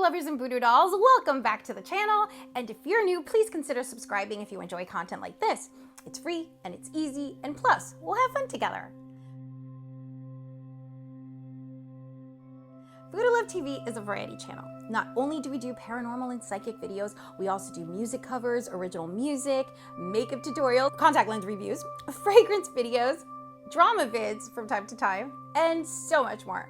lovers and voodoo dolls, welcome back to the channel. And if you're new, please consider subscribing if you enjoy content like this. It's free and it's easy, and plus, we'll have fun together. Booduluv TV is a variety channel. Not only do we do paranormal and psychic videos, we also do music covers, original music, makeup tutorials, contact lens reviews, fragrance videos, drama vids from time to time, and so much more.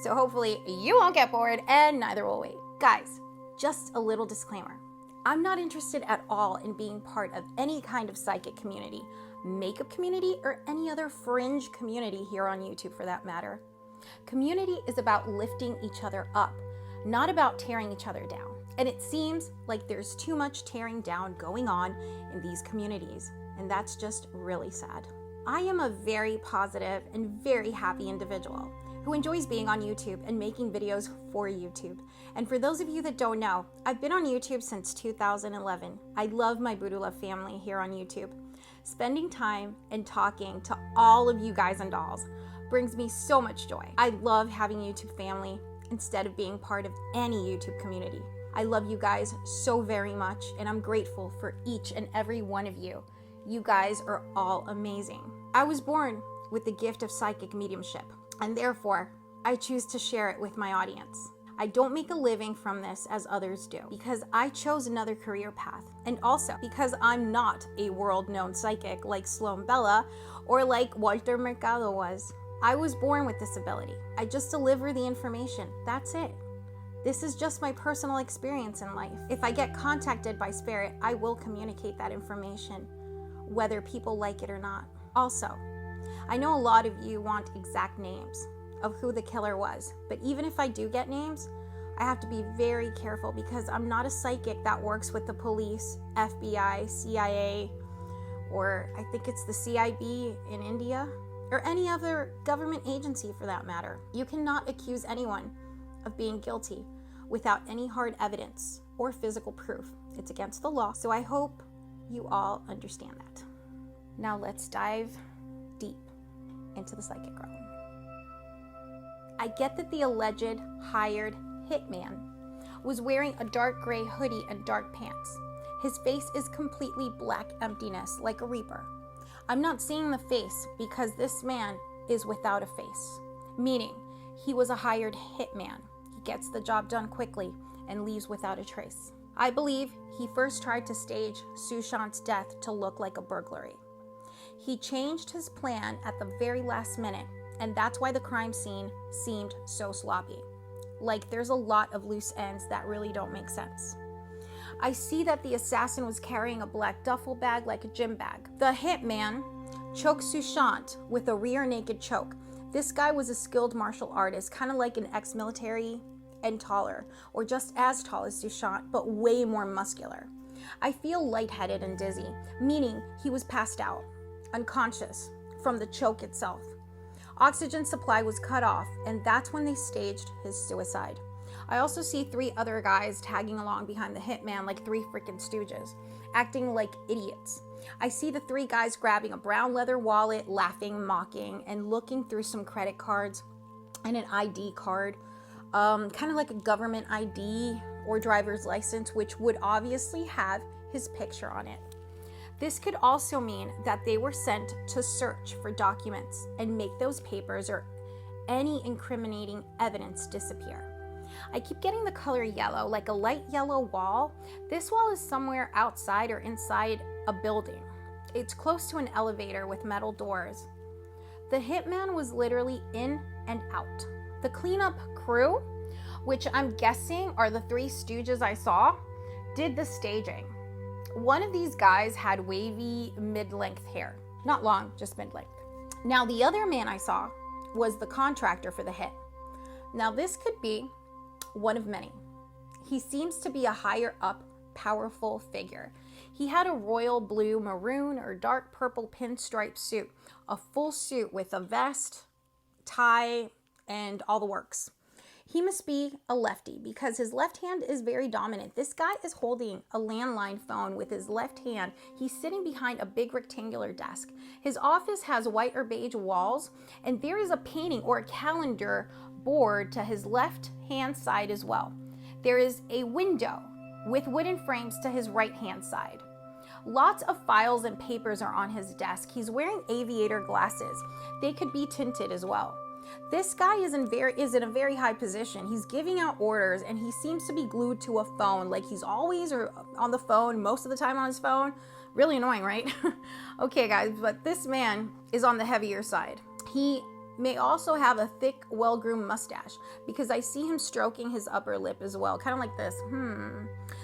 So hopefully you won't get bored, and neither will we. Guys, just a little disclaimer. I'm not interested at all in being part of any kind of psychic community, makeup community, or any other fringe community here on YouTube for that matter. Community is about lifting each other up, not about tearing each other down. And it seems like there's too much tearing down going on in these communities, and that's just really sad. I am a very positive and very happy individual who enjoys being on YouTube and making videos for YouTube. And for those of you that don't know, I've been on YouTube since 2011. I love my Booduluv family here on YouTube. Spending time and talking to all of you guys and dolls brings me so much joy. I love having YouTube family instead of being part of any YouTube community. I love you guys so very much, and I'm grateful for each and every one of you. You guys are all amazing. I was born with the gift of psychic mediumship, and therefore, I choose to share it with my audience. I don't make a living from this as others do, because I chose another career path, and also because I'm not a world-known psychic like Sloan Bella or like Walter Mercado was. I was born with this ability. I just deliver the information. That's it. This is just my personal experience in life. If I get contacted by spirit, I will communicate that information, whether people like it or not. Also, I know a lot of you want exact names of who the killer was, but even if I do get names, I have to be very careful because I'm not a psychic that works with the police, FBI, CIA, or I think it's the CIB in India, or any other government agency for that matter. You cannot accuse anyone of being guilty without any hard evidence or physical proof. It's against the law, so I hope you all understand that. Now let's dive deep into the psychic realm. I get that the alleged hired hitman was wearing a dark gray hoodie and dark pants. His face is completely black emptiness, like a reaper. I'm not seeing the face because this man is without a face, meaning he was a hired hitman. He gets the job done quickly and leaves without a trace. I believe he first tried to stage Sushant's death to look like a burglary. He changed his plan at the very last minute, and that's why the crime scene seemed so sloppy. Like there's a lot of loose ends that really don't make sense. I see that the assassin was carrying a black duffel bag like a gym bag. The hitman choked Sushant with a rear naked choke. This guy was a skilled martial artist, kind of like an ex-military and taller, or just as tall as Sushant, but way more muscular. I feel lightheaded and dizzy, meaning he was passed out, unconscious from the choke itself. Oxygen supply was cut off, and that's when they staged his suicide. I also see 3 other guys tagging along behind the hitman like 3 freaking stooges, acting like idiots. I see the 3 guys grabbing a brown leather wallet, laughing, mocking, and looking through some credit cards and an ID card, kind of like a government ID or driver's license, which would obviously have his picture on it. This could also mean that they were sent to search for documents and make those papers or any incriminating evidence disappear. I keep getting the color yellow, like a light yellow wall. This wall is somewhere outside or inside a building. It's close to an elevator with metal doors. The hitman was literally in and out. The cleanup crew, which I'm guessing are the 3 stooges I saw, did the staging. One of these guys had wavy mid-length hair. Not long, just mid-length. Now the other man I saw was the contractor for the hit. Now this could be one of many. He seems to be a higher up, powerful figure. He had a royal blue, maroon, or dark purple pinstripe suit, a full suit with a vest, tie, and all the works. He must be a lefty because his left hand is very dominant. This guy is holding a landline phone with his left hand. He's sitting behind a big rectangular desk. His office has white or beige walls, and there is a painting or a calendar board to his left hand side as well. There is a window with wooden frames to his right-hand side. Lots of files and papers are on his desk. He's wearing aviator glasses. They could be tinted as well. This guy is in a very high position. He's giving out orders and he seems to be glued to a phone. Like he's always on the phone, most of the time on his phone. Really annoying, right? Okay, guys, but this man is on the heavier side. He may also have a thick, well-groomed mustache because I see him stroking his upper lip as well, kind of like this.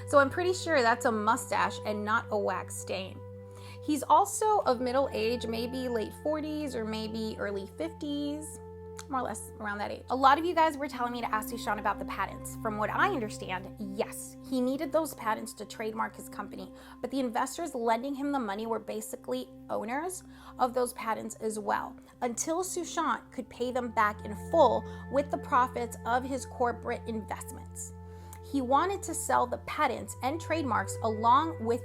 So I'm pretty sure that's a mustache and not a wax stain. He's also of middle age, maybe late 40s or maybe early 50s. More or less around that age. A lot of you guys were telling me to ask Sushant about the patents. From what I understand, yes, he needed those patents to trademark his company, but the investors lending him the money were basically owners of those patents as well, until Sushant could pay them back in full with the profits of his corporate investments. He wanted to sell the patents and trademarks along with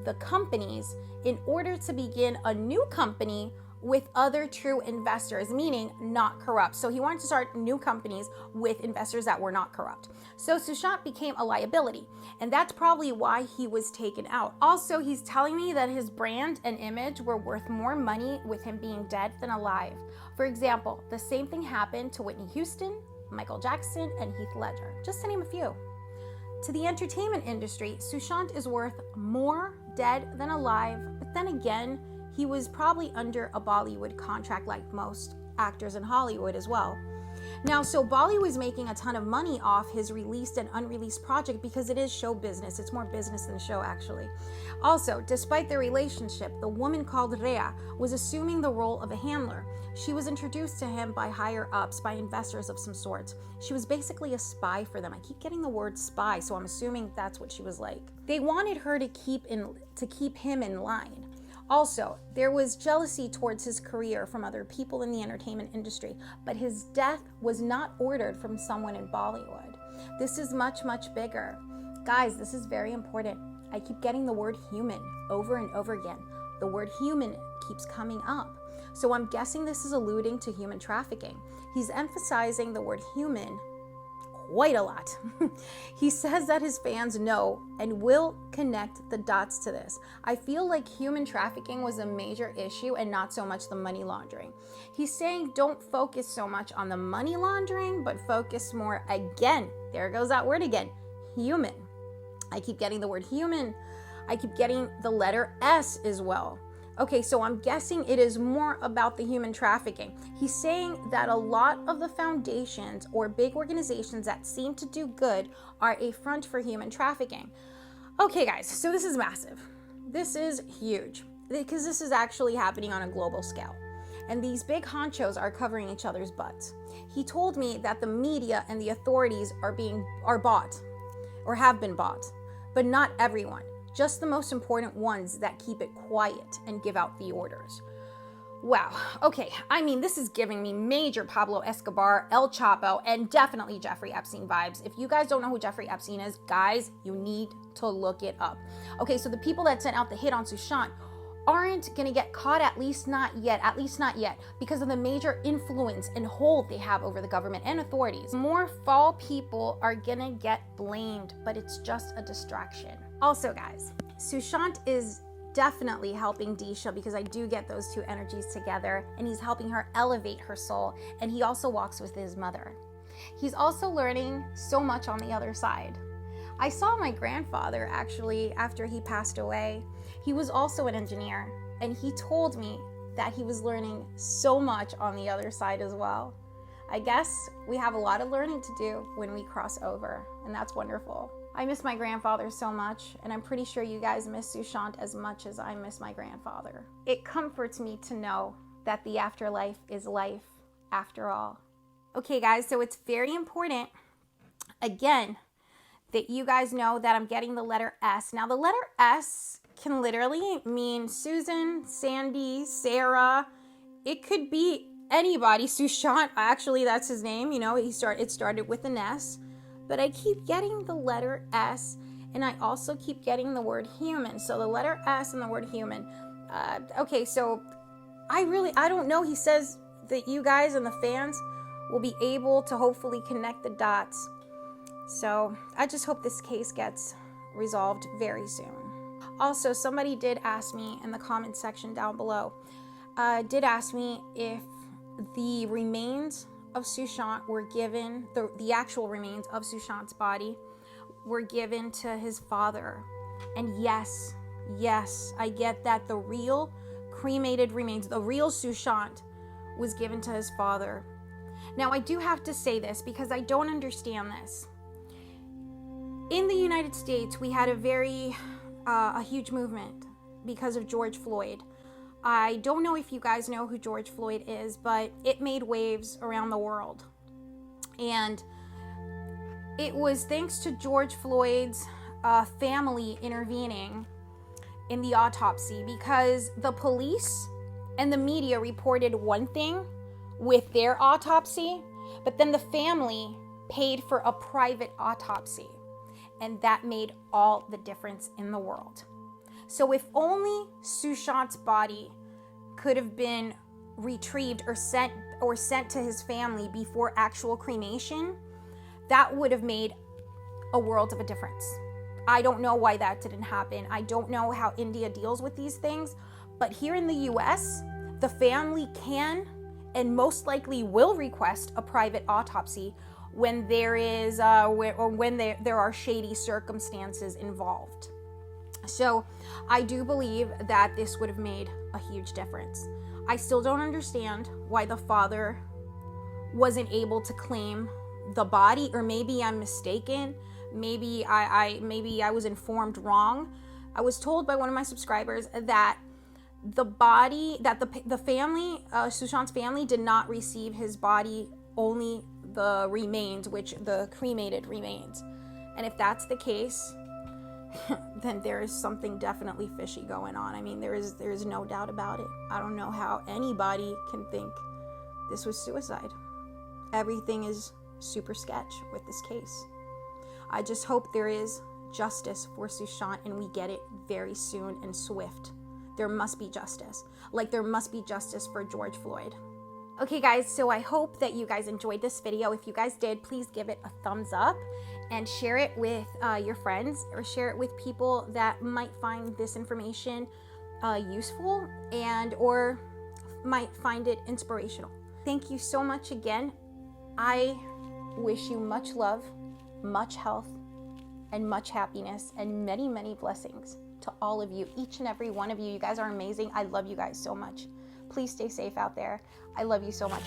the companies in order to begin a new company with other true investors, meaning not corrupt. So he wanted to start new companies with investors that were not corrupt. So Sushant became a liability, and that's probably why he was taken out. Also, he's telling me that his brand and image were worth more money with him being dead than alive. For example, the same thing happened to Whitney Houston, Michael Jackson, and Heath Ledger, just to name a few. To the entertainment industry, Sushant is worth more dead than alive, but then again, he was probably under a Bollywood contract like most actors in Hollywood as well. Now, so Bollywood is making a ton of money off his released and unreleased project because it is show business. It's more business than show, actually. Also, despite their relationship, the woman called Rhea was assuming the role of a handler. She was introduced to him by higher ups, by investors of some sort. She was basically a spy for them. I keep getting the word spy, so I'm assuming that's what she was like. They wanted her to keep him in line. Also, there was jealousy towards his career from other people in the entertainment industry, but his death was not ordered from someone in Bollywood. This is much, much bigger. Guys, this is very important. I keep getting the word human over and over again. The word human keeps coming up. So I'm guessing this is alluding to human trafficking. He's emphasizing the word human quite a lot. He says that his fans know and will connect the dots to this. I feel like human trafficking was a major issue and not so much the money laundering. He's saying don't focus so much on the money laundering, but focus more, again, there goes that word again, human. I keep getting the word human. I keep getting the letter S as well. Okay, so I'm guessing it is more about the human trafficking. He's saying that a lot of the foundations or big organizations that seem to do good are a front for human trafficking. Okay, guys, so this is massive. This is huge because this is actually happening on a global scale. And these big honchos are covering each other's butts. He told me that the media and the authorities are bought or have been bought, but not everyone. Just the most important ones that keep it quiet and give out the orders. Wow, okay, I mean, this is giving me major Pablo Escobar, El Chapo, and definitely Jeffrey Epstein vibes. If you guys don't know who Jeffrey Epstein is, guys, you need to look it up. Okay, so the people that sent out the hit on Sushant aren't gonna get caught, at least not yet, because of the major influence and hold they have over the government and authorities. More foul people are gonna get blamed, but it's just a distraction. Also, guys, Sushant is definitely helping Disha because I do get those two energies together, and he's helping her elevate her soul, and he also walks with his mother. He's also learning so much on the other side. I saw my grandfather actually after he passed away. He was also an engineer, and he told me that he was learning so much on the other side as well. I guess we have a lot of learning to do when we cross over, and that's wonderful. I miss my grandfather so much, and I'm pretty sure you guys miss Sushant as much as I miss my grandfather. It comforts me to know that the afterlife is life after all. Okay, guys, so it's very important, again, that you guys know that I'm getting the letter S. Now, the letter S can literally mean Susan, Sandy, Sarah. It could be anybody. Sushant, actually, that's his name. You know, it started with an S. But I keep getting the letter S, and I also keep getting the word human. So the letter S and the word human. Okay, so I don't know. He says that you guys and the fans will be able to hopefully connect the dots. So I just hope this case gets resolved very soon. Also, somebody did ask me in the comment section down below, did ask me if the remains of Sushant were given, the actual remains of Sushant's body were given to his father. And yes, I get that the real cremated remains, the real Sushant, was given to his father. Now, I do have to say this because I don't understand this. In the United States, we had a huge movement because of George Floyd. I don't know if you guys know who George Floyd is, but it made waves around the world. And it was thanks to George Floyd's family intervening in the autopsy, because the police and the media reported one thing with their autopsy, but then the family paid for a private autopsy. And that made all the difference in the world. So if only Sushant's body could have been retrieved or sent to his family before actual cremation, that would have made a world of a difference. I don't know why that didn't happen. I don't know how India deals with these things, but here in the US, the family can and most likely will request a private autopsy when there is when there are shady circumstances involved. So I do believe that this would have made a huge difference. I still don't understand why the father wasn't able to claim the body, or maybe I'm mistaken. Maybe I was informed wrong. I was told by one of my subscribers that the body, that the family, Sushant's family, did not receive his body, only the remains, which the cremated remains. And if that's the case, then there is something definitely fishy going on. I mean, there is no doubt about it. I don't know how anybody can think this was suicide. Everything is super sketch with this case. I just hope there is justice for Sushant and we get it very soon and swift. There must be justice. Like there must be justice for George Floyd. Okay guys, so I hope that you guys enjoyed this video. If you guys did, please give it a thumbs up and share it with your friends, or share it with people that might find this information useful and or might find it inspirational. Thank you so much again. I wish you much love, much health, and much happiness, and many, many blessings to all of you, each and every one of you. You guys are amazing. I love you guys so much. Please stay safe out there. I love you so much.